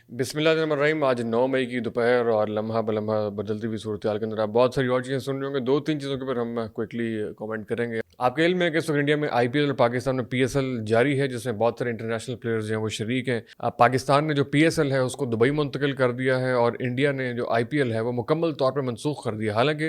बिस्मिल्लाह रहमान रहीम। आज 9 मई की दोपहर और लम्हा बलम्हा बदलती हुई सूरत-हाल के अंदर आप बहुत सारी और चीज़ें सुन रहे होंगे। 2-3 चीज़ों के ऊपर हम क्विकली कमेंट करेंगे। आपके इल्म है कि इस वक्त इंडिया में आईपीएल और पाकिस्तान में पीएसएल जारी है, जिसमें बहुत सारे इंटरनेशनल प्लेयर्स जो हैं वो शरीक हैं। पाकिस्तान ने जो पीएसएल है उसको दुबई मुंतकिल कर दिया है और इंडिया ने जो आईपीएल है वो मुकम्मल तौर पर मनसूख कर दिया। हालांकि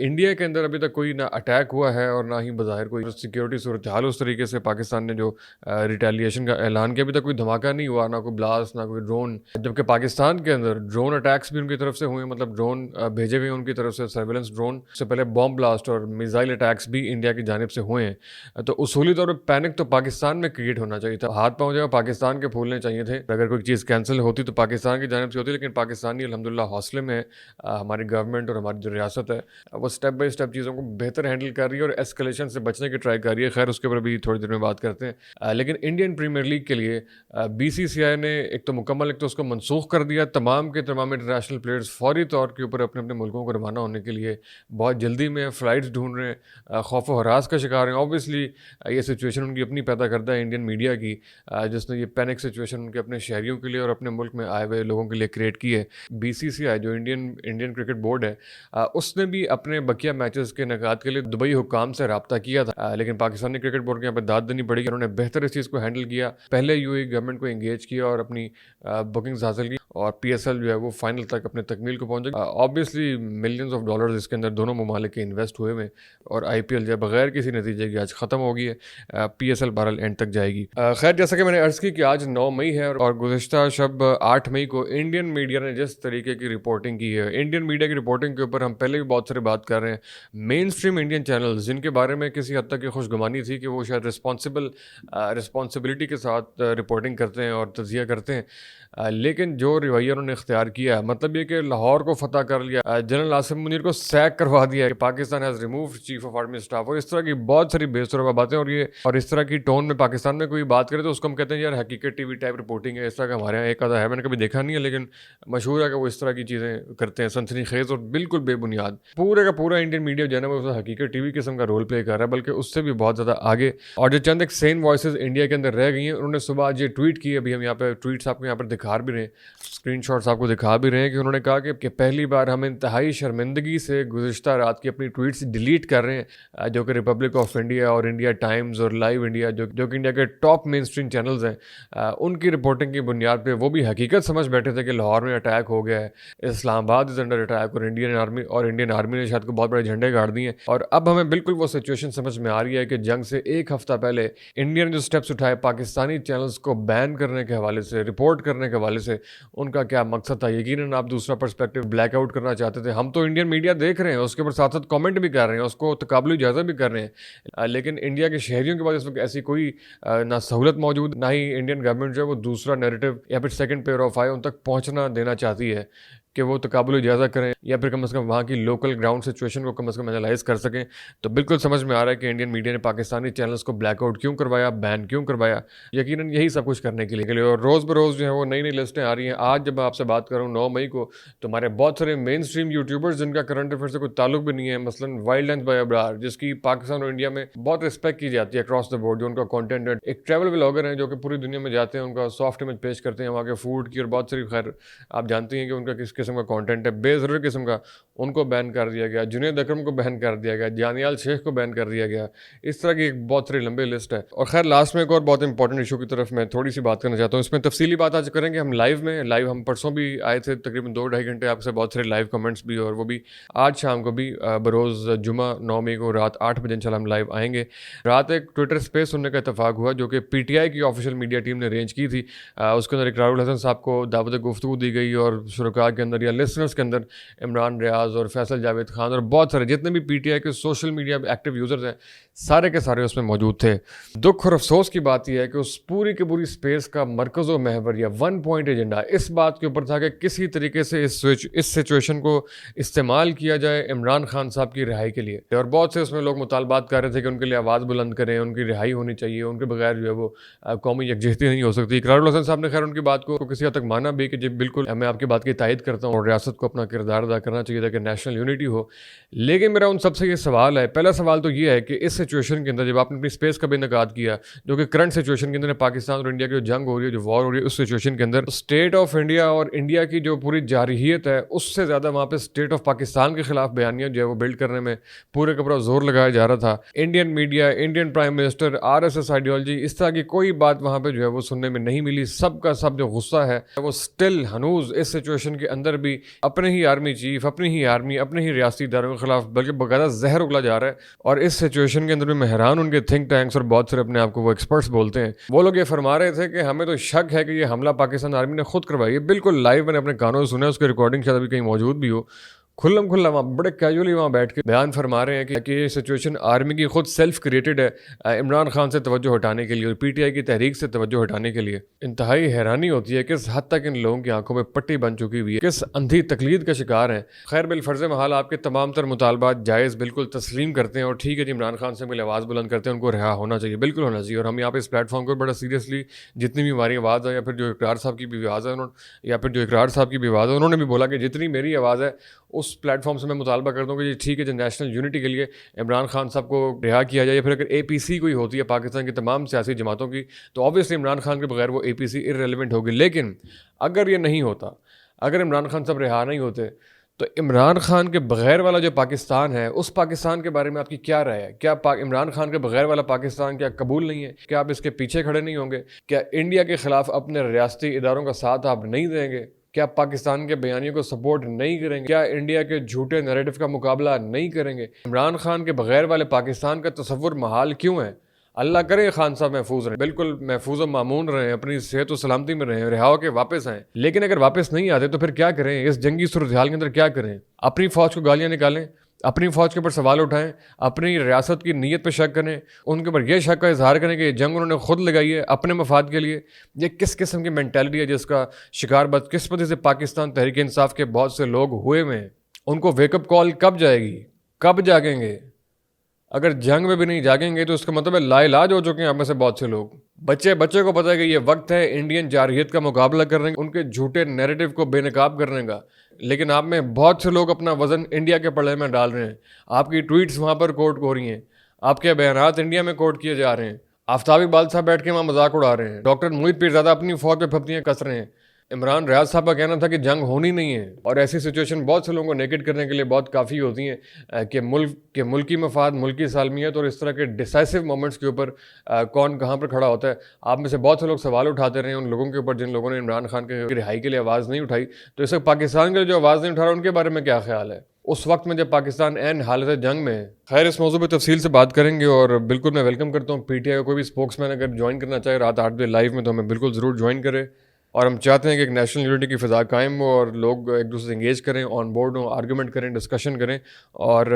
इंडिया के अंदर अभी तक कोई ना अटैक हुआ है और ना ही बज़ाहिर कोई सिक्योरिटी सूरत हाल उस तरीके से पाकिस्तान ने जो रिटेलिएशन का ऐलान किया, अभी तक कोई धमाका नहीं हुआ, ना कोई ब्लास्ट, ना कोई ड्रोन। जबकि पाकिस्तान के अंदर ड्रोन अटैक्स भी उनकी तरफ से हुए, मतलब ड्रोन भेजे गए उनकी तरफ से, सर्वेलेंस ड्रोन। से पहले बॉम्ब ब्लास्ट और मिसाइल अटैक्स भी इंडिया की जानिब से हुए हैं। तो उसूली तौर पर पैनिक तो पाकिस्तान में क्रिएट होना चाहिए था, हाथ पाँव जो पाकिस्तान के फूलने चाहिए थे। अगर कोई चीज़ कैंसिल होती तो पाकिस्तान की जानिब से होती, लेकिन पाकिस्तानी अल्हम्दुलिल्लाह हौसले में है। हमारी गवर्नमेंट और हमारी जो रियासत है वो स्टेप बाई स्टेप चीज़ों को बेहतर हैंडल कर रही है और एस्केलेशन से बचने की ट्राई कर रही है। खैर उसके ऊपर भी थोड़ी देर में बात करते हैं। लेकिन इंडियन प्रीमियर लीग के लिए बीसीसीआई ने एक तो उसको मनसूख कर दिया। तमाम के तमाम इंटरनेशनल प्लेयर्स फौरी तौर के ऊपर अपने अपने मुल्कों को रवाना होने के लिए बहुत जल्दी में फ़्लाइट्स ढूंढ रहे हैं, खौफ व हरास का शिकार हैं। ऑब्वियसली ये सिचुएशन उनकी अपनी पैदा करता है इंडियन मीडिया की, जिसने ये पैनिक सिचुएशन उनके अपने शहरियों के लिए और अपने मुल्क में आए हुए लोगों के लिए क्रिएट की है। बीसीसीआई जो इंडियन क्रिकेट बोर्ड है, उसने भी अपने बकिया मैचेस के इनेकाद के लिए दुबई हुकाम से रब्ता किया था, लेकिन पाकिस्तानी क्रिकेट बोर्ड के यहाँ पर दाद देनी पड़ी। उन्होंने बेहतर इस चीज़ को हैंडल किया, पहले यूएई गवर्नमेंट को एंगेज किया और अपनी बुकिंग्स हासिल की, और पीएसएल जो है वो फाइनल तक अपने तकमील को पहुंचेगा। ऑब्वियसली मिलियंस ऑफ डॉलर्स इसके अंदर दोनों ममालिक के इन्वेस्ट हुए हैं और आईपीएल जो है बगैर किसी नतीजे की आज ख़त्म हो गई है। पीएसएल बहरहाल एंड तक जाएगी। खैर जैसा कि मैंने अर्ज़ की कि आज 9 मई है और गुज़िश्ता शब 8 मई को इंडियन मीडिया ने जिस तरीके की रिपोर्टिंग की है, इंडियन मीडिया की रिपोर्टिंग के ऊपर हम पहले भी बहुत सारी बात कर रहे हैं। मेन स्ट्रीम इंडियन चैनल्स जिनके बारे में किसी हद तक ये खुशगुमानी थी कि वो शायद रिस्पॉन्सिबिलिटी के साथ रिपोर्टिंग करते हैं और तज़िया करते हैं, लेकिन जो रवैया उन्होंने इख्तियार किया है, मतलब ये कि लाहौर को फतह कर लिया, जनरल आसिम मुनीर को सैक करवा दिया, कि Pakistan has removed chief of army staff, और इस तरह की बहुत सारी बेसुरा बातें। और इस तरह की टोन में पाकिस्तान में कोई बात करे तो उसको हम कहते हैं यार हकीकत टीवी टाइप रिपोर्टिंग है। इस तरह का हमारे यहाँ एक आधा है, मैंने कभी देखा नहीं है, लेकिन मशहूर है कि वो इस तरह की चीज़ें करते हैं, सनसनीखेज़ और बिल्कुल बेबुनियाद। पूरे का पूरा इंडियन मीडिया जो है ना वो हकीकत टीवी किस्म का रोल प्ले कर रहा है, बल्कि उससे भी बहुत ज़्यादा आगे। और जो चंद एक सेन वॉइसेस इंडिया के अंदर रह गई हैं, उन्होंने सुबह आज ये ट्वीट की, अभी हम यहाँ पे ट्वीट्स आपको यहाँ पर दिखा भी रहे हैं, स्क्रीनशॉट्स आपको दिखा भी रहे हैं, कि उन्होंने कहा कि पहली बार हम इंतहाई शर्मिंदगी से गुज़िश्ता रात की अपनी ट्वीट्स डिलीट कर रहे हैं, जो कि रिपब्लिक ऑफ इंडिया और इंडिया टाइम्स और लाइव इंडिया जो कि इंडिया के टॉप मेन स्ट्रीम चैनल्स हैं, उनकी रिपोर्टिंग की बुनियाद पे वो भी हकीकत समझ बैठे थे कि लाहौर में अटैक हो गया है, इस्लामाबाद इज अंडर अटैक, और इंडियन आर्मी ने शायद को बहुत बड़े झंडे गाड़ दिए। और अब हमें बिल्कुल वो सिचुएशन समझ में आ रही है कि जंग से एक हफ्ता पहले इंडिया ने जो स्टेप्स उठाए पाकिस्तानी चैनल्स को बैन करने के हवाले से, रिपोर्ट करने के हवाले से, उनका क्या मकसद था। यकीनन आप दूसरा पर्सपेक्टिव ब्लैकआउट करना चाहते थे। हम तो इंडियन मीडिया देख रहे हैं, उसके ऊपर साथ साथ कमेंट भी कर रहे हैं, उसको तकाबुली इजाज़त भी कर रहे हैं, लेकिन इंडिया के शहरियों के पास इस वक्त ऐसी कोई ना सहूलत मौजूद, ना ही इंडियन गवर्नमेंट जो है वो दूसरा नैरेटिव या फिर सेकंड पेयर ऑफ आई उन तक पहुंचना देना चाहती है कि वो तकाबुल इजाज़त करें या फिर कम से कम वहाँ की लोकल ग्राउंड सिचुएशन को कम से कम एनालाइज कर सकें। तो बिल्कुल समझ में आ रहा है कि इंडियन मीडिया ने पाकिस्तानी चैनल्स को ब्लैकआउट क्यों करवाया, बैन क्यों करवाया, यकीनन यही सब कुछ करने के लिए। और रोज़ बरोज़ जो है वो नई नई लिस्टें आ रही हैं। आज जब मैं आपसे बात कर रहा हूँ 9 मई को, तो हमारे बहुत सारे मेन स्ट्रीम यूट्यूबर्स जिनका करंट अफेयर से कोई ताल्लुक भी नहीं है, मसलन वाइल्ड लेंथ बाय अब्रार, जिसकी पाकिस्तान और इंडिया में बहुत रिस्पेक्ट की जाती है अक्रॉस द बोर्ड, जो उनका कॉन्टेंट है, एक ट्रैवल व्लॉगर हैं जो कि पूरी दुनिया में जाते हैं, उनका सॉफ्ट इमेज पेश करते हैं वहाँ के फूड की और बहुत सारी, खैर आप जानते हैं कि उनका किस किस्म का कॉन्टेंट है, बेज़रूरी किस्म का, उनको बैन कर दिया गया। जुनैद अकरम को बैन कर दिया गया, जानियाल शेख को बैन कर दिया गया। इस तरह की एक बहुत सारी लंबी लिस्ट है। और खैर लास्ट में एक और बहुत इंपॉर्टेंट इशू की तरफ मैं थोड़ी सी बात करना चाहता हूँ, इसमें तफसीली बात आज करेंगे हम लाइव हम परसों भी आए थे, तकरीबन 2-2.5 घंटे आपसे बहुत सारे लाइव कमेंट्स भी, और वो भी आज शाम को भी बरोज़ जुमा 9 मई को रात 8 बजे इंशाल्लाह हम लाइव आएंगे। रात एक ट्विटर स्पेस सुनने का इत्तेफाक हुआ जो कि पीटीआई की ऑफिशियल मीडिया टीम ने अरेंज की थी। उसके अंदर इकरारुल हसन साहब को दावत गुफ्तगू दी गई और शुरका के अंदर या लिसनर्स के अंदर इमरान रियाज और फैसल जावेद खान और बहुत सारे जितने भी पीटीआई के सोशल मीडिया एक्टिव यूज़र्स हैं, सारे के सारे उसमें मौजूद थे। दुख और अफसोस की बात यह है कि उस पूरी की पूरी स्पेस का मरकज़ व महवर या वन पॉइंट एजेंडा इस बात के ऊपर था कि किसी तरीके से इस सिचुएशन को इस्तेमाल किया जाए इमरान खान साहब की रिहाई के लिए। और बहुत से उसमें लोग मुतालबात कर रहे थे कि उनके लिए आवाज़ बुलंद करें, उनकी रिहाई होनी चाहिए, उनके बगैर जो है वो कौमी यकजहती नहीं हो सकती। इकरारुल हसन साहब ने खैर उनकी बात को किसी हद तक माना भी कि जी बिल्कुल मैं आपकी बात की तायद करता हूँ और रियासत को अपना किरदार अदा करना चाहिए था کہ نیشنل یونٹی ہو. لیکن میرا ان سب سے یہ سوال ہے, پہلا سوال تو یہ ہے کہ اس سچویشن کے اندر جب آپ نے اپنی اسپیس کا بھی انعقاد کیا, جو کہ کرنٹ سچویشن کے اندر پاکستان اور انڈیا کی جو جنگ ہو رہی ہے, جو وار ہو رہی ہے, اس سچویشن کے اندر اسٹیٹ آف انڈیا اور انڈیا کی جو پوری جارحیت ہے اس سے زیادہ وہاں پہ اسٹیٹ آف پاکستان کے خلاف بیانیہ جو ہے وہ بلڈ کرنے میں پورے کا پورا زور لگایا جا رہا تھا. Indian media, Indian prime minister, RSS ideology, اس طرح کی کوئی بات وہاں پہ جو ہے وہ سننے میں نہیں ملی. سب کا سب جو غصہ ہے وہ اسٹل ہنوز اس سچویشن کے اندر بھی اپنے ہی آرمی چیف, اپنی ہی آرمی, اپنے ہی ریاستی اداروں کے خلاف بلکہ باقاعدہ زہر اگلا جا رہا ہے. اور اس سچویشن کے اندر بھی میں حیران ان کے تھنک ٹینکس اور بہت سارے اپنے آپ کو وہ ایکسپرٹس بولتے ہیں, وہ لوگ یہ فرما رہے تھے کہ ہمیں تو شک ہے کہ یہ حملہ پاکستان آرمی نے خود کروائی ہے. بالکل لائیو میں نے اپنے کانوں سے سنا, اس کی ریکارڈنگ شاید ابھی کہیں موجود بھی ہو. کھلم کھلا وہاں بڑے کیجولی وہاں بیٹھ کے بیان فرما رہے ہیں کہ یہ سچویشن آرمی کی خود سیلف کریٹڈ ہے, عمران خان سے توجہ ہٹانے کے لیے اور PTI کی تحریک سے توجہ ہٹانے کے لیے. انتہائی حیرانی ہوتی ہے کس حد تک ان لوگوں کی آنکھوں میں پٹی بن چکی ہوئی ہے, کس اندھی تقلید کا شکار ہیں. خیر بالفرض محال آپ کے تمام تر مطالبات جائز بالکل تسلیم کرتے ہیں, اور ٹھیک ہے جی, عمران خان سے مل آواز بلند کرتے ہیں, ان کو رہا ہونا چاہیے, بالکل ہونا چاہیے. اور ہم یہاں پہ اس پلیٹ فارم کو بڑا سیریسلی جتنی بھی ہماری آواز ہے, یا پھر جو اقرار صاحب کی بھی آواز ہے, انہوں نے بھی بولا کہ جتنی میری آواز ہے اس پلیٹ فارم سے میں مطالبہ کرتا ہوں کہ جی ٹھیک ہے جی, نیشنل یونٹی کے لیے عمران خان صاحب کو رہا کیا جائے. یا پھر اگر APC کوئی ہوتی ہے پاکستان کی تمام سیاسی جماعتوں کی, تو آبویسلی عمران خان کے بغیر وہ APC ارریلیونٹ ہوگی. لیکن اگر یہ نہیں ہوتا, اگر عمران خان صاحب رہا نہیں ہوتے, تو عمران خان کے بغیر والا جو پاکستان ہے, اس پاکستان کے بارے میں آپ کی کیا رائے ہے؟ کیا عمران خان کے بغیر والا پاکستان کیا قبول نہیں ہے؟ کیا آپ اس کے پیچھے کھڑے نہیں ہوں گے؟ کیا انڈیا کے خلاف اپنے ریاستی اداروں کا ساتھ آپ نہیں دیں گے؟ کیا پاکستان کے بیانیوں کو سپورٹ نہیں کریں گے؟ کیا انڈیا کے جھوٹے نیریٹو کا مقابلہ نہیں کریں گے؟ عمران خان کے بغیر والے پاکستان کا تصور محال کیوں ہے؟ اللہ کرے خان صاحب محفوظ رہیں, بالکل محفوظ و معمون رہیں, اپنی صحت و سلامتی میں رہیں, رہا ہو کے واپس آئیں. لیکن اگر واپس نہیں آتے تو پھر کیا کریں؟ اس جنگی صورتحال کے اندر کیا کریں؟ اپنی فوج کو گالیاں نکالیں, اپنی فوج کے اوپر سوال اٹھائیں, اپنی ریاست کی نیت پہ شک کریں, ان کے اوپر یہ شک کا اظہار کریں کہ یہ جنگ انہوں نے خود لگائی ہے اپنے مفاد کے لیے. یہ کس قسم کی مینٹیلٹی ہے جس کا شکار بدقسمتی سے پاکستان تحریک انصاف کے بہت سے لوگ ہوئے ہیں؟ ان کو ویک اپ کال کب جائے گی؟ کب جاگیں گے؟ اگر جنگ میں بھی نہیں جاگیں گے تو اس کا مطلب ہے لا علاج ہو چکے ہیں آپ میں سے بہت سے لوگ. بچے کو پتہ ہے کہ یہ وقت ہے انڈین جارحیت کا مقابلہ کرنے کا, ان کے جھوٹے نیریٹو کو بے نقاب کرنے کا. لیکن آپ میں بہت سے لوگ اپنا وزن انڈیا کے پلڑے میں ڈال رہے ہیں. آپ کی ٹویٹس وہاں پر کوٹ ہو رہی ہیں, آپ کے بیانات انڈیا میں کوٹ کیے جا رہے ہیں. آفتاب اقبال صاحب بیٹھ کے وہاں مذاق اڑا رہے ہیں. ڈاکٹر محیط پیرزادہ اپنی فوج پہ پھپتیاں کس رہے ہیں. عمران ریاض صاحب کا کہنا تھا کہ جنگ ہونی نہیں ہے, اور ایسی سچویشن بہت سے لوگوں کو نیگیٹ کرنے کے لیے بہت کافی ہوتی ہیں کہ ملک کے ملکی مفاد, ملکی سالمیت اور اس طرح کے ڈیسائسو مومنٹس کے اوپر کون کہاں پر کھڑا ہوتا ہے. آپ میں سے بہت سے لوگ سوال اٹھاتے رہے ہیں ان لوگوں کے اوپر جن لوگوں نے عمران خان کے رہائی کے لیے آواز نہیں اٹھائی. تو اس وقت پاکستان کے لیے جو آواز نہیں اٹھا رہا ان کے بارے میں کیا خیال ہے اس وقت میں جب پاکستان عین حالت جنگ میں ہے؟ خیر اس موضوع پہ تفصیل سے بات کریں گے, اور بالکل میں ویلکم کرتا ہوں PTI کا کوئی بھی اسپوکس مین اگر جوائن کرنا چاہے رات 8 بجے لائیو میں تو ہمیں بالکل ضرور جوائن کرے. اور ہم چاہتے ہیں کہ ایک نیشنل یونٹی کی فضا قائم ہو اور لوگ ایک دوسرے سے انگیج کریں, آن بورڈ ہوں, آرگومنٹ کریں, ڈسکشن کریں, اور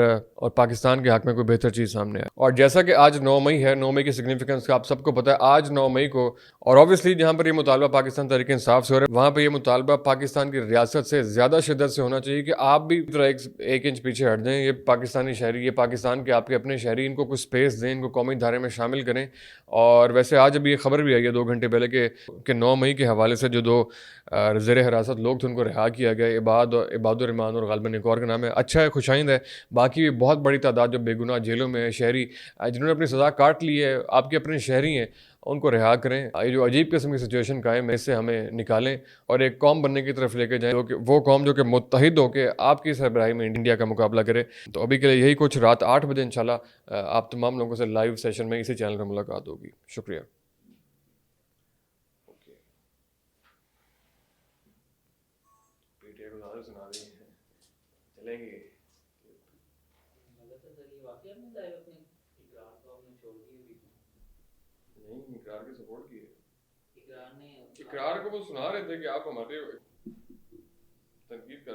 پاکستان کے حق میں کوئی بہتر چیز سامنے آئے. اور جیسا کہ آج 9 مئی ہے, 9 مئی کی سگنیفیکنس کا آپ سب کو پتہ ہے. آج 9 مئی کو, اور اوبیسلی جہاں پر یہ مطالبہ پاکستان تحریک انصاف سے ہو رہا ہے, وہاں پہ یہ مطالبہ پاکستان کی ریاست سے زیادہ شدت سے ہونا چاہیے کہ آپ بھی ایک انچ پیچھے ہٹ جائیں. یہ پاکستانی شہری, یہ پاکستان کے آپ کے اپنے شہری, ان کو کچھ اسپیس دیں, ان کو قومی دھارے میں شامل کریں. اور ویسے آج ابھی یہ خبر بھی آئی ہے 2 گھنٹے پہلے کہ 9 مئی کے حوالے سے جو 2 زیر حراست لوگ تھے ان کو رہا کیا گیا. عباد الرحمان اور غالباً ایک اور کا نام ہے. اچھا ہے, خوشائند ہے. باقی بھی بہت بڑی تعداد جو بے گناہ جیلوں میں ہے, شہری جنہوں نے اپنی سزا کاٹ لی ہے, آپ کے اپنے شہری ہیں, ان کو رہا کریں. یہ جو عجیب قسم کی سچویشن قائم ہے اس سے ہمیں نکالیں اور ایک قوم بننے کی طرف لے کے جائیں, وہ قوم جو کہ متحد ہو کے آپ کی سربراہی میں انڈیا کا مقابلہ کرے. تو ابھی کے لیے یہی کچھ. رات 8 بجے انشاءاللہ آپ تمام لوگوں سے لائیو سیشن میں اسی چینل پر ملاقات ہوگی. شکریہ. چلیں گے نہیں, اقرار کی سپورٹ کی ہے. اقرار کو وہ سنا رہے تھے کہ آپ ہمارے تنقید